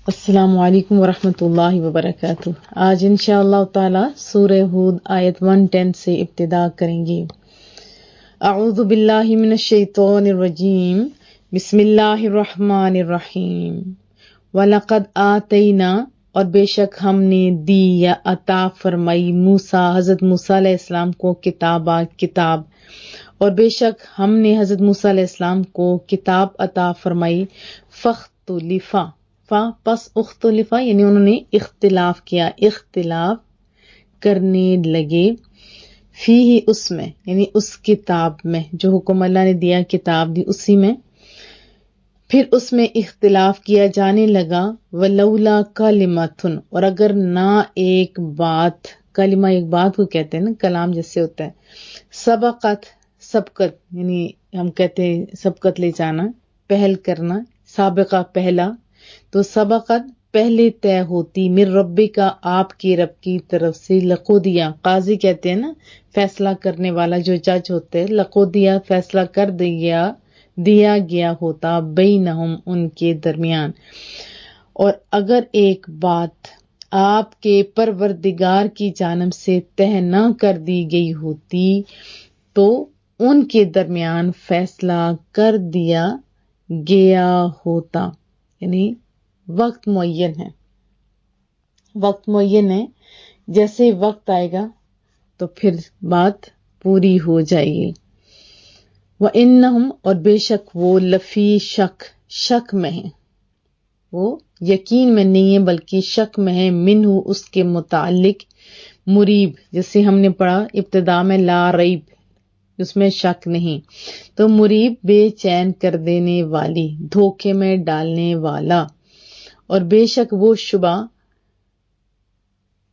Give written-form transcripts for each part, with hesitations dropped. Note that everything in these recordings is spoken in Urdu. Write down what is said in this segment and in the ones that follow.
السلام علیکم ورحمۃ اللہ وبرکاتہ۔ آج انشاءاللہ تعالی سورہ ہود آیت 110 سے ابتدا کریں گے۔ اعوذ باللہ من الشیطان الرجیم، بسم اللہ الرحمن الرحیم۔ وَلَقَدْ آتَيْنَا، اور بے شک ہم نے دی یا عطا فرمائی موسیٰ، حضرت موسیٰ علیہ السلام کو کتاب، اور بے شک ہم نے حضرت موسیٰ علیہ السلام کو کتاب عطا فرمائی۔ فاختلفا، پس اختلفا یعنی انہوں نے اختلاف کیا، اختلاف کرنے لگے، فیہ اس میں یعنی اس کتاب میں، جو حکم اللہ نے دیا کتاب دی اسی میں، پھر اس میں اختلاف کیا جانے لگا۔ ولولا کلمۃ، اور اگر نہ ایک بات، کلمہ ایک بات کو کہتے ہیں نا، کلام جیسے ہوتا ہے، سبقت یعنی ہم کہتے ہیں سبقت لے جانا، پہل کرنا، سابقہ پہلا، تو سبقت پہلے طے ہوتی، من ربی کا آپ کے رب کی طرف سے، لقودیا قاضی کہتے ہیں نا، فیصلہ کرنے والا جو جج ہوتے ہیں، لقودیا فیصلہ کر دیا گیا ہوتا، بینہم ان کے درمیان۔ اور اگر ایک بات آپ کے پروردگار کی جانب سے طے نہ کر دی گئی ہوتی تو ان کے درمیان فیصلہ کر دیا گیا ہوتا، یعنی وقت معین ہے، وقت معین ہے، جیسے وقت آئے گا تو پھر بات پوری ہو جائے گی۔ وَإِنَّهُمْ، اور بے شک وہ، لفی شک میں ہیں، وہ یقین میں نہیں ہے بلکہ شک میں ہے، منہ اس کے متعلق، مریب جیسے ہم نے پڑھا ابتدا میں، لا ریب اس میں شک نہیں، تو مریب بے چین کر دینے والی، دھوکے میں ڈالنے والا، اور بے شک وہ شبہ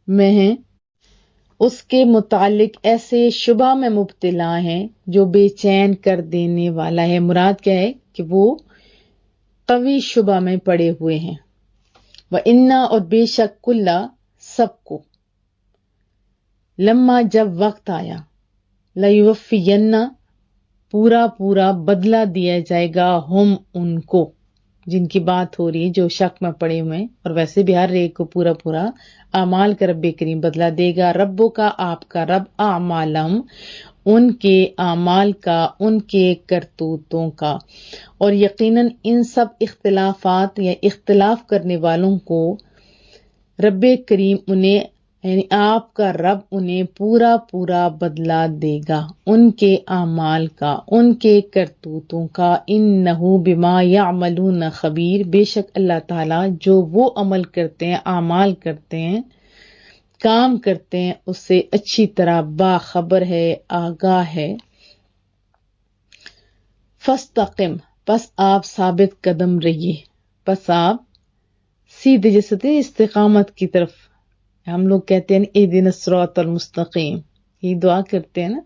میں ہیں، اس کے متعلق ایسے شبہ میں مبتلا ہیں جو بے چین کر دینے والا ہے۔ مراد کیا ہے کہ وہ قوی شبہ میں پڑے ہوئے ہیں۔ وَإِنَّا، اور بے شک، کُلّا سب کو، لما جب وقت آیا، لَيُوَفِّيَنَّ پورا بدلہ دیا جائے گا، ہم ان کو، جن کی بات ہو رہی ہے جو شک میں پڑے ہوئے ہیں، اور ویسے بھی ہر ایک کو پورا اعمال کا رب کریم بدلہ دے گا، ربوں کا آپ کا رب، اعمالہم ان کے اعمال کا، ان کے کرتوتوں کا، اور یقیناً ان سب اختلافات یا اختلاف کرنے والوں کو رب کریم انہیں یعنی آپ کا رب انہیں پورا بدلہ دے گا، ان کے اعمال کا، ان کے کرتوتوں کا، انہ بما یعملون خبیر، بے شک اللہ تعالیٰ جو وہ عمل کرتے ہیں، اعمال کرتے ہیں، کام کرتے ہیں، اس سے اچھی طرح باخبر ہے، آگاہ ہے۔ فاستقم، پس آپ ثابت قدم رہیے، پس آپ سیدھے جیسے استقامت کی طرف، ہم لوگ کہتے ہیں اہدنا الصراط المستقیم، یہ دعا کرتے ہیں نا،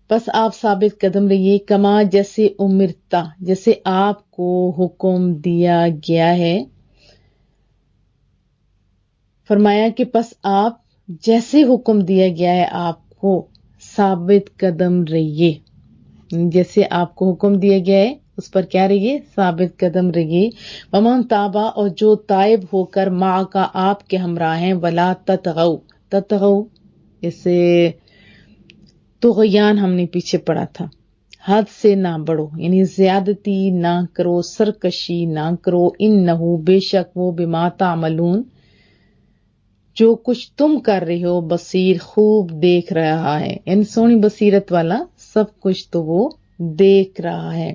بس آپ ثابت قدم رہیے، کما جیسے امرتا، جیسے آپ کو حکم دیا گیا ہے، فرمایا کہ پس آپ جیسے حکم دیا گیا ہے آپ کو ثابت قدم رہیے، جیسے آپ کو حکم دیا گیا ہے اس پر کیا رہیے، ثابت قدم رہیے۔ ومن تابا، اور جو تائب ہو کر، ماں کا آپ کے ہمراہ ہیں، ولا تطغوا اسے طغیان ہم نے پیچھے پڑھا تھا، حد سے نہ بڑھو یعنی زیادتی نہ کرو، سرکشی نہ کرو، انہو بے شک وہ، بما تعملون جو کچھ تم کر رہے ہو، بصیر خوب دیکھ رہا ہے، یعنی سونی بصیرت والا، سب کچھ تو وہ دیکھ رہا ہے۔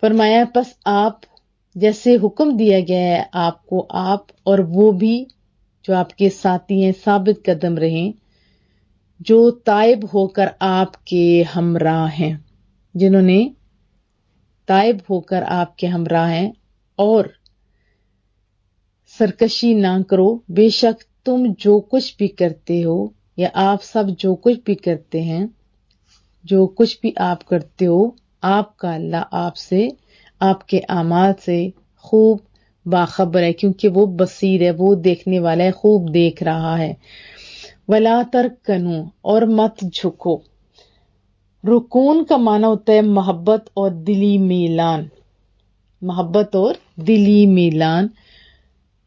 فرمایا پس آپ جیسے حکم دیا گیا ہے آپ کو، آپ اور وہ بھی جو آپ کے ساتھی ہیں، ثابت قدم رہیں، جو تائب ہو کر آپ کے ہمراہ ہیں، جنہوں نے تائب ہو کر آپ کے ہمراہ ہیں، اور سرکشی نہ کرو، بے شک تم جو کچھ بھی کرتے ہو، یا آپ سب جو کچھ بھی کرتے ہیں، جو کچھ بھی آپ کرتے ہو، آپ کا اللہ آپ سے، آپ کے اعمال سے خوب باخبر ہے، کیونکہ وہ بصیر ہے، وہ دیکھنے والا ہے، خوب دیکھ رہا ہے۔ ولا ترکنو، اور مت جھکو، رکون کا معنی ہوتا ہے محبت اور دلی میلان، محبت اور دلی میلان،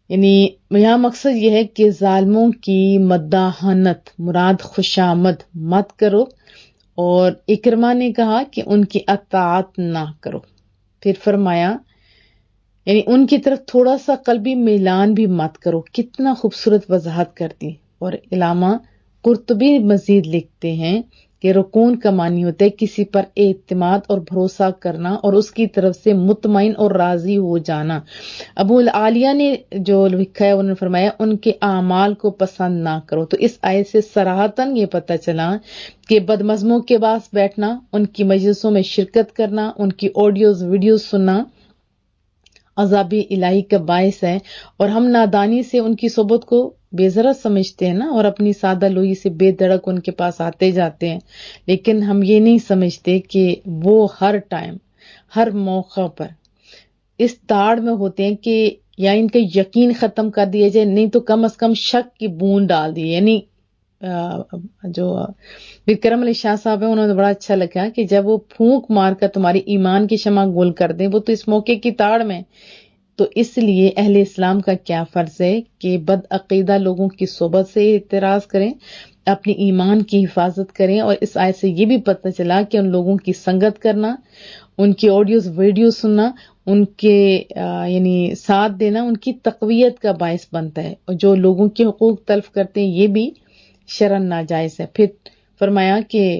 یعنی یہاں مقصد یہ ہے کہ ظالموں کی مداحنت مراد خوشامد مت کرو، اور اکرمہ نے کہا کہ ان کی اطاعت نہ کرو۔ پھر فرمایا یعنی ان کی طرف تھوڑا سا قلبی میلان بھی مت کرو۔ کتنا خوبصورت وضاحت کرتی۔ اور علامہ قرطبی مزید لکھتے ہیں کہ رکون کا معنی ہوتا ہے کسی پر اعتماد اور بھروسہ کرنا اور اس کی طرف سے مطمئن اور راضی ہو جانا۔ ابو العالیہ نے جو لکھا ہے انہوں نے فرمایا ان کے اعمال کو پسند نہ کرو۔ تو اس آیت سے صراحتاً یہ پتہ چلا کہ بدمزموں کے پاس بیٹھنا، ان کی مجلسوں میں شرکت کرنا، ان کی آڈیوز ویڈیوز سننا عذاب الہی کا باعث ہے، اور ہم نادانی سے ان کی صحبت کو بے ضرورت سمجھتے ہیں نا، اور اپنی سادہ لوہی سے بے دھڑک ان کے پاس آتے جاتے ہیں، لیکن ہم یہ نہیں سمجھتے کہ وہ ہر ٹائم ہر موقع پر اس تاڑ میں ہوتے ہیں کہ یا ان کا یقین ختم کر دیا جائے، نہیں تو کم از کم شک کی بوند ڈال دی۔ یعنی جو وکرم علی شاہ صاحب ہیں انہوں نے بڑا اچھا لکھا کہ جب وہ پھونک مار کر تمہاری ایمان کی شمع گول کر دیں، وہ تو اس موقع کی تاڑ میں، تو اس لیے اہل اسلام کا کیا فرض ہے کہ بد عقیدہ لوگوں کی صحبت سے اعتراض کریں، اپنی ایمان کی حفاظت کریں۔ اور اس آیت سے یہ بھی پتہ چلا کہ ان لوگوں کی سنگت کرنا، ان کی آڈیوز ویڈیوز سننا، ان کے یعنی ساتھ دینا ان کی تقویت کا باعث بنتا ہے، اور جو لوگوں کے حقوق تلف کرتے ہیں یہ بھی شرعاً ناجائز ہے۔ پھر فرمایا کہ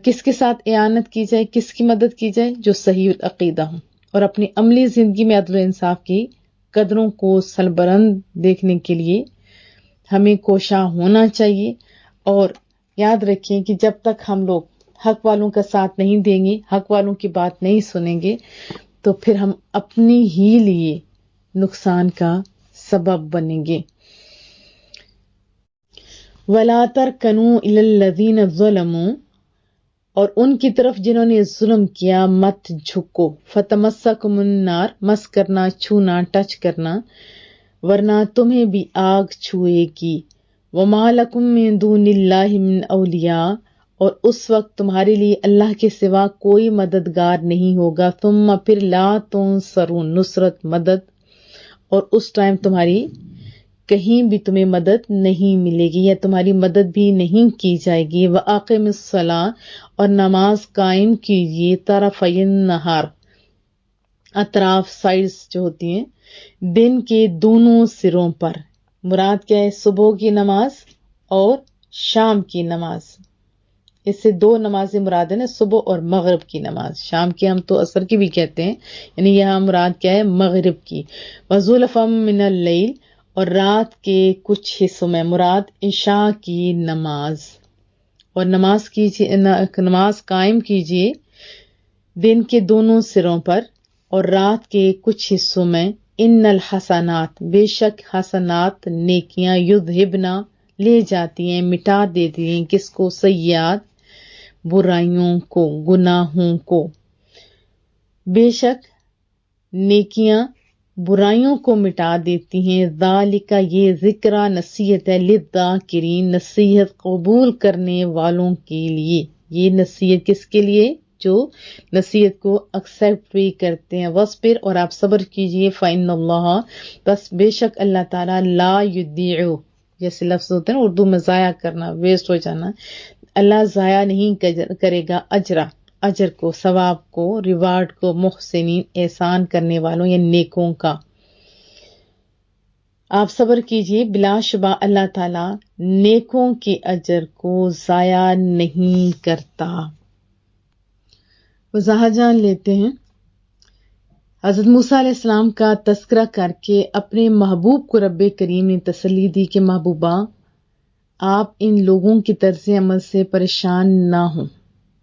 کس کے ساتھ اعانت کی جائے، کس کی مدد کی جائے، جو صحیح عقیدہ ہوں، اور اپنی عملی زندگی میں عدل و انصاف کی قدروں کو سربلند دیکھنے کے لیے ہمیں کوشاں ہونا چاہیے۔ اور یاد رکھیں کہ جب تک ہم لوگ حق والوں کا ساتھ نہیں دیں گے، حق والوں کی بات نہیں سنیں گے، تو پھر ہم اپنی ہی لیے نقصان کا سبب بنیں گے۔ وَلَا تَرْكَنُوا إِلَى الَّذِينَ ظَلَمُوا، اور ان کی طرف جنہوں نے ظلم کیا مت جھکو۔ فَتَمَسَّكُمُ النَّارُ، مس کرنا، چھونا، ٹچ کرنا، ورنہ تمہیں بھی آگ چھوئے گی۔ وَمَا لَكُم مِّن دُونِ اللَّهِ مِنْ أَوْلِيَاءَ، اور اس وقت تمہارے لیے اللہ کے سوا کوئی مددگار نہیں ہوگا۔ ثم پھر لا تنصرون، نصرت مدد، اور اس ٹائم تمہاری کہیں بھی تمہیں مدد نہیں ملے گی یا تمہاری مدد بھی نہیں کی جائے گی۔ وَأَقِمِ الصَّلَاةَ، اور نماز قائم کیجیے، طرفَيِ النَّهَارِ، اطراف سائڈز جو ہوتی ہیں دن کے دونوں سروں پر۔ مراد کیا ہے؟ صبح کی نماز اور شام کی نماز۔ اس سے دو نمازیں مراد ہیں نا، صبح اور مغرب کی نماز۔ شام کی ہم تو عصر کی بھی کہتے ہیں، یعنی یہاں مراد کیا ہے؟ مغرب کی۔ وَزُلَفًا مِّنَ اللَّيْلِ، اور رات کے کچھ حصوں میں، مراد عشاء کی نماز۔ اور نماز قائم کیجیے دن کے دونوں سروں پر اور رات کے کچھ حصوں میں۔ ان الحسنات، بے شک حسنات نیکیاں، یذہبنا لے جاتی ہیں، مٹا دیتی ہیں، کس کو؟ سیئات، برائیوں کو، گناہوں کو۔ بے شک نیکیاں برائیوں کو مٹا دیتی ہیں۔ ذالک، یہ ذکرہ نصیحت ہے، للذاکرین، نصیحت قبول کرنے والوں کے لیے۔ یہ نصیحت کس کے لیے؟ جو نصیحت کو ایکسیپٹ بھی کرتے ہیں۔ وَاصْبِرْ، اور آپ صبر کیجئے۔ فَإِنَّ اللَّهَ، بس بے شک اللہ تعالیٰ، لا یضیع، جیسے لفظ ہوتے ہیں نا اردو میں ضائع کرنا، ویسٹ ہو جانا، اللہ ضائع نہیں کرے گا اجر کو، ثواب کو، ریوارڈ کو، محسنین، احسان کرنے والوں یا نیکوں کا۔ آپ صبر کیجئے، بلا شبہ اللہ تعالیٰ نیکوں کے اجر کو ضائع نہیں کرتا۔ وضاحت جان لیتے ہیں۔ حضرت موسیٰ علیہ السلام کا تذکرہ کر کے اپنے محبوب کو رب کریم نے تسلی دی کہ محبوبہ، آپ ان لوگوں کی طرز عمل سے پریشان نہ ہوں،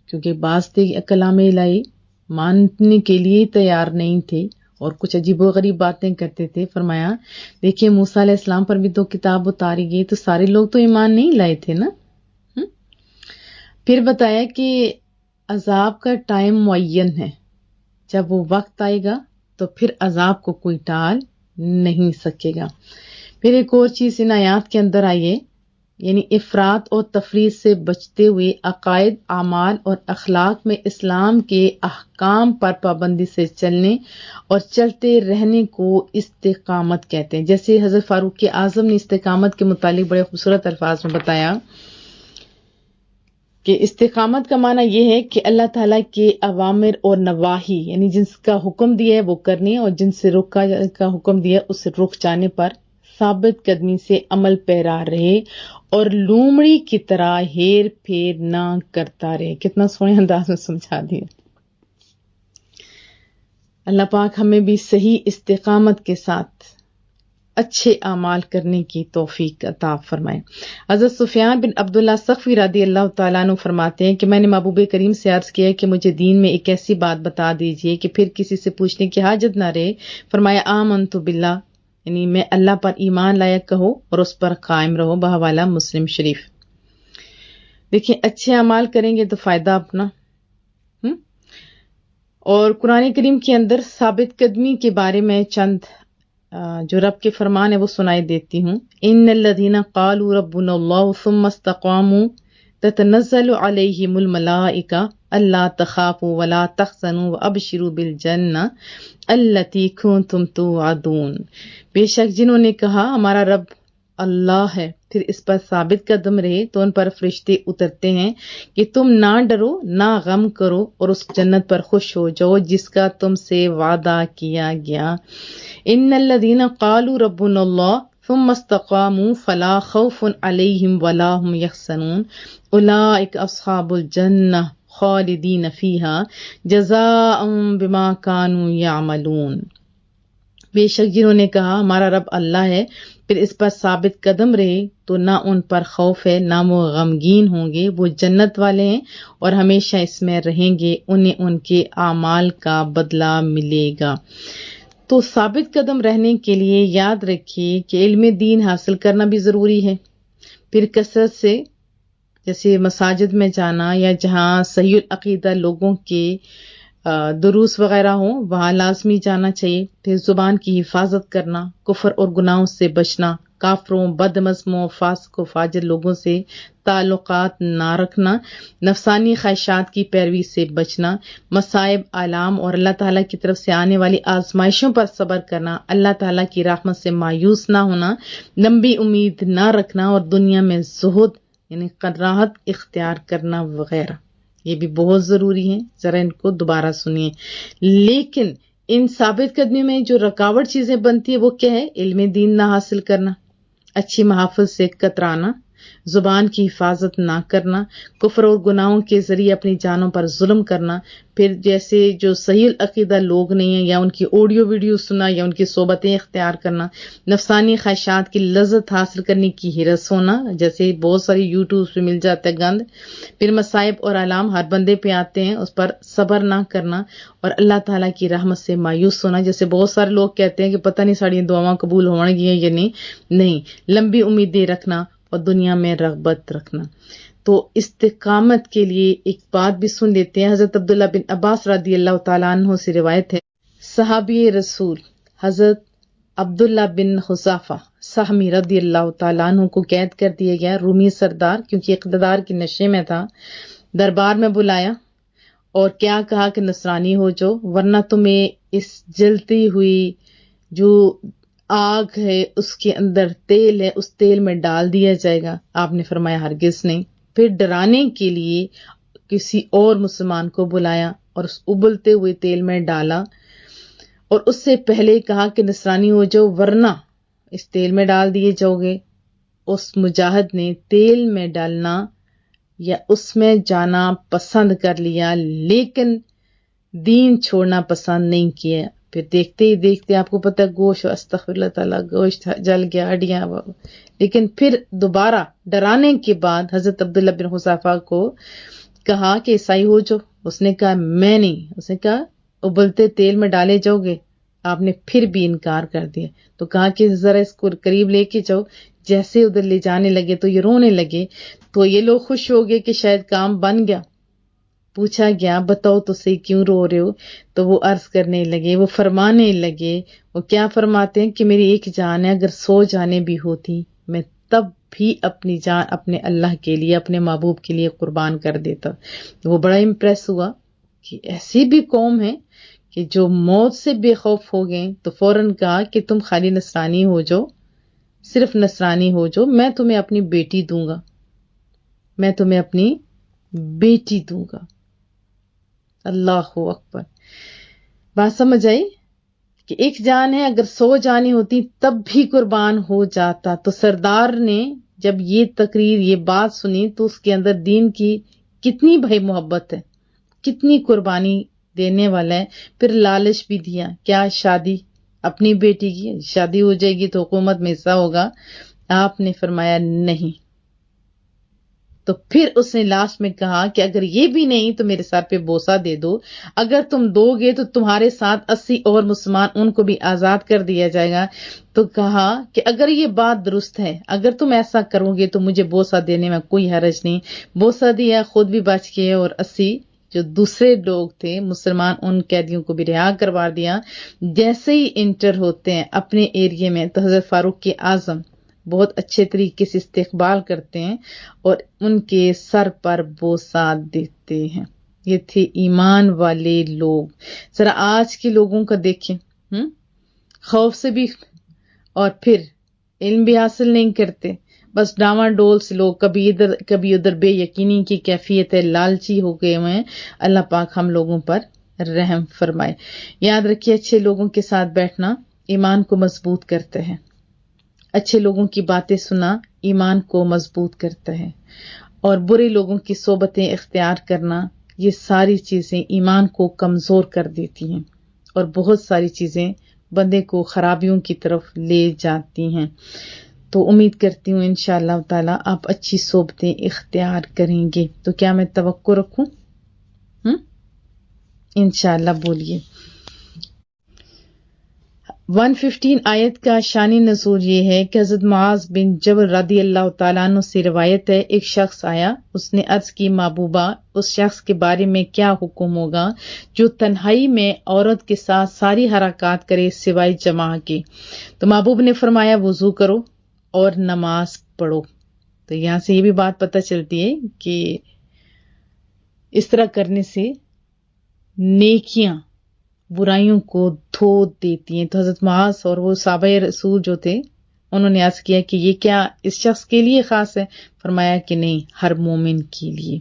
کیونکہ بعض کلام الہی ماننے کے لیے تیار نہیں تھے اور کچھ عجیب و غریب باتیں کرتے تھے۔ فرمایا دیکھیے موسیٰ علیہ السلام پر بھی تو کتاب اتاری گئی، تو سارے لوگ تو ایمان نہیں لائے تھے نا۔ پھر بتایا کہ عذاب کا ٹائم معین ہے، جب وہ وقت آئے گا تو پھر عذاب کو کوئی ٹال نہیں سکے گا۔ پھر ایک اور چیز ان آیات کے اندر آئیے یعنی افراط اور تفریط سے بچتے ہوئے عقائد، اعمال اور اخلاق میں اسلام کے احکام پر پابندی سے چلنے اور چلتے رہنے کو استقامت کہتے ہیں۔ جیسے حضرت فاروق اعظم نے استقامت کے متعلق بڑے خوبصورت الفاظ میں بتایا کہ استقامت کا معنی یہ ہے کہ اللہ تعالیٰ کے اوامر اور نواہی، یعنی جن کا حکم دیا ہے وہ کرنے اور جن سے روکا کا حکم دیا ہے اس سے رک جانے پر ثابت قدمی سے عمل پیرا رہے اور لومڑی کی طرح ہیر پھیر نہ کرتا رہے۔ کتنا سونے انداز میں سمجھا دیا۔ اللہ پاک ہمیں بھی صحیح استقامت کے ساتھ اچھے اعمال کرنے کی توفیق عطا فرمائے۔ حضرت سفیان بن عبداللہ سقفی رضی اللہ تعالیٰ عنہ فرماتے ہیں کہ میں نے محبوب کریم سے عرض کیا کہ مجھے دین میں ایک ایسی بات بتا دیجئے کہ پھر کسی سے پوچھنے کی حاجت نہ رہے۔ فرمایا آمنت باللہ، یعنی میں اللہ پر ایمان لایا کہو اور اس پر قائم رہو۔ بحوالہ مسلم شریف۔ دیکھیں اچھے اعمال کریں گے تو فائدہ اپنا، اور قرآن کریم کے اندر ثابت قدمی کے بارے میں چند جو رب کے فرمان ہے وہ سنائی دیتی ہوں۔ ان الذین قالوا ربنا اللہ ثم استقاموا تتنزل علیہم الملائکہ الا تخافوا ولا تحزنوا وابشروا بالجنہ التی کنتم توعدون۔ بے شک جنہوں نے کہا ہمارا رب اللہ ہے پھر اس پر ثابت قدم رہے تو ان پر فرشتے اترتے ہیں کہ تم نہ ڈرو نہ غم کرو اور اس جنت پر خوش ہو جاؤ جس کا تم سے وعدہ کیا گیا۔ ان الذین قالوا ربنا اللہ ثم استقاموا فلا خوف علیہم ولا هم یحزنون اولئک اصحاب الجنہ خالدین فیہا جزاء بما كانوا یعملون۔ بے شک جنہوں نے کہا ہمارا رب اللہ ہے پھر اس پر ثابت قدم رہے تو نہ ان پر خوف ہے نہ وہ غمگین ہوں گے، وہ جنت والے ہیں اور ہمیشہ اس میں رہیں گے، انہیں ان کے اعمال کا بدلہ ملے گا۔ تو ثابت قدم رہنے کے لیے یاد رکھیے کہ علم دین حاصل کرنا بھی ضروری ہے، پھر کثرت سے جیسے مساجد میں جانا یا جہاں صحیح العقیدہ لوگوں کے دروس وغیرہ ہوں وہاں لازمی جانا چاہیے، پھر زبان کی حفاظت کرنا، کفر اور گناہوں سے بچنا، کافروں، بد مذہبوں، فاسق و فاجر لوگوں سے تعلقات نہ رکھنا، نفسانی خواہشات کی پیروی سے بچنا، مصائب، آلام اور اللہ تعالیٰ کی طرف سے آنے والی آزمائشوں پر صبر کرنا، اللہ تعالیٰ کی رحمت سے مایوس نہ ہونا، لمبی امید نہ رکھنا اور دنیا میں زہد یعنی قناعت اختیار کرنا وغیرہ، یہ بھی بہت ضروری ہیں۔ ذرا ان کو دوبارہ سنیے۔ لیکن ان ثابت قدمی میں جو رکاوٹ چیزیں بنتی ہیں وہ کیا ہے؟ علم دین نہ حاصل کرنا، اچھی محافظ سے کترانا، زبان کی حفاظت نہ کرنا، کفر اور گناہوں کے ذریعے اپنی جانوں پر ظلم کرنا، پھر جیسے جو صحیح العقیدہ لوگ نہیں ہیں یا ان کی آڈیو ویڈیو سننا یا ان کی صحبتیں اختیار کرنا، نفسانی خواہشات کی لذت حاصل کرنے کی ہرس ہونا، جیسے بہت ساری یوٹیوب پہ مل جاتا ہے گند، پھر مصائب اور آلام ہر بندے پہ آتے ہیں اس پر صبر نہ کرنا اور اللہ تعالیٰ کی رحمت سے مایوس ہونا، جیسے بہت سارے لوگ کہتے ہیں کہ پتہ نہیں ساری دعاواں قبول ہوں گی یا نہیں، لمبی امیدیں رکھنا اور دنیا میں رغبت رکھنا۔ تو استقامت کے لیے ایک بات بھی سن لیتے ہیں۔ حضرت عبداللہ بن عباس رضی اللہ تعالیٰ عنہ سے روایت ہے، صحابی رسول حضرت عبداللہ بن حذافہ سہمی رضی اللہ تعالیٰ عنہ کو قید کر دیا گیا، رومی سردار کیونکہ اقتدار کے نشے میں تھا، دربار میں بلایا اور کیا کہا کہ نصرانی ہو جو ورنہ تمہیں اس جلتی ہوئی جو آگ ہے اس کے اندر تیل ہے اس تیل میں ڈال دیا جائے گا۔ آپ نے فرمایا ہرگز نہیں۔ پھر ڈرانے کے لیے کسی اور مسلمان کو بلایا اور اس ابلتے ہوئے تیل میں ڈالا اور اس سے پہلے کہا کہ نصرانی ہو جاؤ ورنہ اس تیل میں ڈال دیے جاؤ گے۔ اس مجاہد نے تیل میں ڈالنا یا اس میں جانا پسند کر لیا لیکن دین چھوڑنا پسند نہیں کیا۔ پھر دیکھتے ہی دیکھتے آپ کو پتہ گوشت استغفر اللہ تعالیٰ گوشت جل گیا، ہڈیاں، لیکن پھر دوبارہ ڈرانے کے بعد حضرت عبداللہ بن حذافہ کو کہا کہ عیسائی ہو جو، اس نے کہا میں نہیں، اس نے کہا ابلتے تیل میں ڈالے جاؤ گے۔ آپ نے پھر بھی انکار کر دیا تو کہا کہ ذرا اس کو قریب لے کے جاؤ۔ جیسے ادھر لے جانے لگے تو یہ رونے لگے تو یہ لوگ خوش ہو گئے کہ شاید کام بن گیا۔ پوچھا گیا بتاؤ تو صحیح کیوں رو رہے ہو؟ تو وہ عرض کرنے لگے، وہ فرمانے لگے، وہ کیا فرماتے ہیں کہ میری ایک جان ہے اگر 100 جانیں بھی ہوتی میں تب بھی اپنی جان اپنے اللہ کے لیے اپنے محبوب کے لیے قربان کر دیتا. وہ بڑا امپریس ہوا کہ ایسی بھی قوم ہے کہ جو موت سے بے خوف ہو گئے. تو فوراً کہا کہ تم خالی نصرانی ہو جاؤ، صرف نصرانی ہو جاؤ، میں تمہیں اپنی بیٹی دوں گا، میں تمہیں اپنی بیٹی دوں گا. اللہ اکبر. بات سمجھ آئی کہ ایک جان ہے، اگر 100 جانیں ہوتی تب بھی قربان ہو جاتا. تو سردار نے جب یہ تقریر یہ بات سنی تو اس کے اندر دین کی کتنی بھائی محبت ہے، کتنی قربانی دینے والا ہے. پھر لالچ بھی دیا، کیا شادی اپنی بیٹی کی شادی ہو جائے گی تو حکومت میں حصہ ہوگا. آپ نے فرمایا نہیں. تو پھر اس نے لاسٹ میں کہا کہ اگر یہ بھی نہیں تو میرے سر پہ بوسہ دے دو، اگر تم دو گے تو تمہارے ساتھ 80 اور مسلمان ان کو بھی آزاد کر دیا جائے گا. تو کہا کہ اگر یہ بات درست ہے، اگر تم ایسا کرو گے تو مجھے بوسہ دینے میں کوئی حرج نہیں. بوسہ دیا، خود بھی بچ گئے اور 80 جو دوسرے لوگ تھے مسلمان ان قیدیوں کو بھی رہا کروا دیا. جیسے ہی انٹر ہوتے ہیں اپنے ایریے میں تو حضرت فاروق اعظم بہت اچھے طریقے سے استقبال کرتے ہیں اور ان کے سر پر بوسہ دیتے ہیں. یہ تھے ایمان والے لوگ. ذرا آج کے لوگوں کا دیکھیں، خوف سے بھی اور پھر علم بھی حاصل نہیں کرتے، بس ڈاواں ڈول سے لوگ کبھی ادھر کبھی ادھر، بے یقینی کی کیفیت ہے، لالچی ہو گئے ہوئے ہیں. اللہ پاک ہم لوگوں پر رحم فرمائے. یاد رکھیے اچھے لوگوں کے ساتھ بیٹھنا ایمان کو مضبوط کرتا ہے. اچھے لوگوں کی باتیں سننا ایمان کو مضبوط کرتا ہے، اور برے لوگوں کی صحبتیں اختیار کرنا یہ ساری چیزیں ایمان کو کمزور کر دیتی ہیں اور بہت ساری چیزیں بندے کو خرابیوں کی طرف لے جاتی ہیں. تو امید کرتی ہوں انشاءاللہ تعالی آپ اچھی صحبتیں اختیار کریں گے. تو کیا میں توقع رکھوں؟ انشاءاللہ بولیے. 115 آیت کا شانی نزول یہ ہے کہ حضرت معاذ بن جبل رضی اللہ تعالیٰ عنہ سے روایت ہے، ایک شخص آیا، اس نے عرض کی محبوبہ اس شخص کے بارے میں کیا حکم ہوگا جو تنہائی میں عورت کے ساتھ ساری حرکات کرے سوائے جماع کے. تو محبوب نے فرمایا وضو کرو اور نماز پڑھو. تو یہاں سے یہ بھی بات پتہ چلتی ہے کہ اس طرح کرنے سے نیکیاں برائیوں کو دھو دیتی ہیں. تو حضرت معاذ اور وہ صحابہ رسول جو تھے انہوں نے عرض کیا کہ یہ کیا اس شخص کے لیے خاص ہے؟ فرمایا کہ نہیں، ہر مومن کے لیے.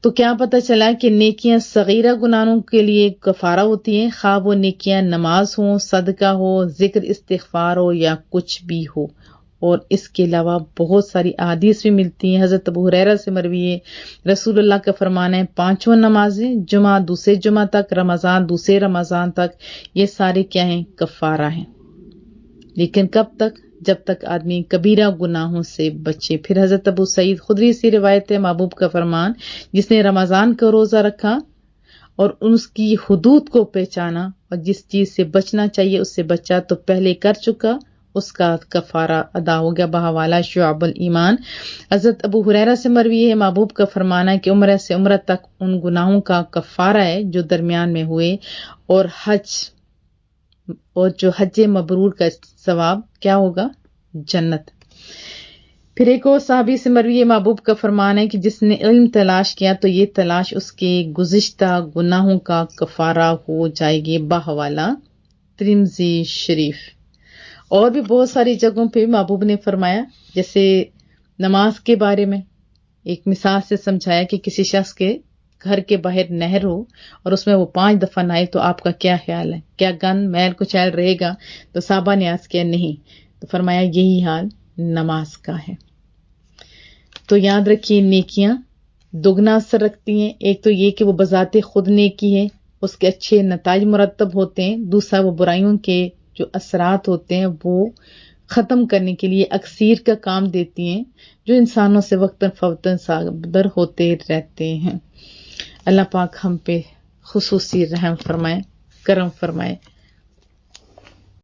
تو کیا پتہ چلا کہ نیکیاں صغیرہ گناہوں کے لیے کفارہ ہوتی ہیں، خواہ وہ نیکیاں نماز ہو، صدقہ ہو، ذکر استغفار ہو یا کچھ بھی ہو. اور اس کے علاوہ بہت ساری احادیث بھی ملتی ہیں. حضرت ابو ہریرہ سے مروی ہے، رسول اللہ کا فرمان ہے 5 نمازیں، جمعہ دوسرے جمعہ تک، رمضان دوسرے رمضان تک، یہ سارے کیا ہیں؟ کفارہ ہیں. لیکن کب تک؟ جب تک آدمی کبیرہ گناہوں سے بچے. پھر حضرت ابو سعید خدری سے روایت ہے، محبوب کا فرمان، جس نے رمضان کا روزہ رکھا اور اس کی حدود کو پہچانا اور جس چیز سے بچنا چاہیے اس سے بچا تو پہلے کر چکا، اس کا کفارہ ادا ہو گیا بحوالہ شعب الایمان. حضرت ابو ہریرہ سے مروی ہے، محبوب کا فرمانا ہے کہ عمرہ سے عمرہ تک ان گناہوں کا کفارہ ہے جو درمیان میں ہوئے، اور جو حج مبرور کا ثواب کیا ہوگا؟ جنت. پھر ایک اور صحابی سے مروی ہے، محبوب کا فرمان ہے کہ جس نے علم تلاش کیا تو یہ تلاش اس کے گزشتہ گناہوں کا کفارہ ہو جائے گی بحوالہ ترمذی شریف. اور بھی بہت ساری جگہوں پہ محبوب نے فرمایا، جیسے نماز کے بارے میں ایک مثال سے سمجھایا کہ کسی شخص کے گھر کے باہر نہر ہو اور اس میں وہ 5 دفعہ نہائے تو آپ کا کیا خیال ہے؟ کیا گند میل کچیل رہے گا؟ تو صحابہ نے عرض کیا نہیں. تو فرمایا یہی حال نماز کا ہے. تو یاد رکھیے نیکیاں دگنا اثر رکھتی ہیں. ایک تو یہ کہ وہ بذات خود نیکی ہے، اس کے اچھے نتائج مرتب ہوتے ہیں. دوسرا وہ برائیوں کے جو اثرات ہوتے ہیں وہ ختم کرنے کے لیے اکثیر کا کام دیتی ہیں جو انسانوں سے وقتاً فوقتاً صادر ہوتے رہتے ہیں. اللہ پاک ہم پہ خصوصی رحم فرمائے، کرم فرمائے.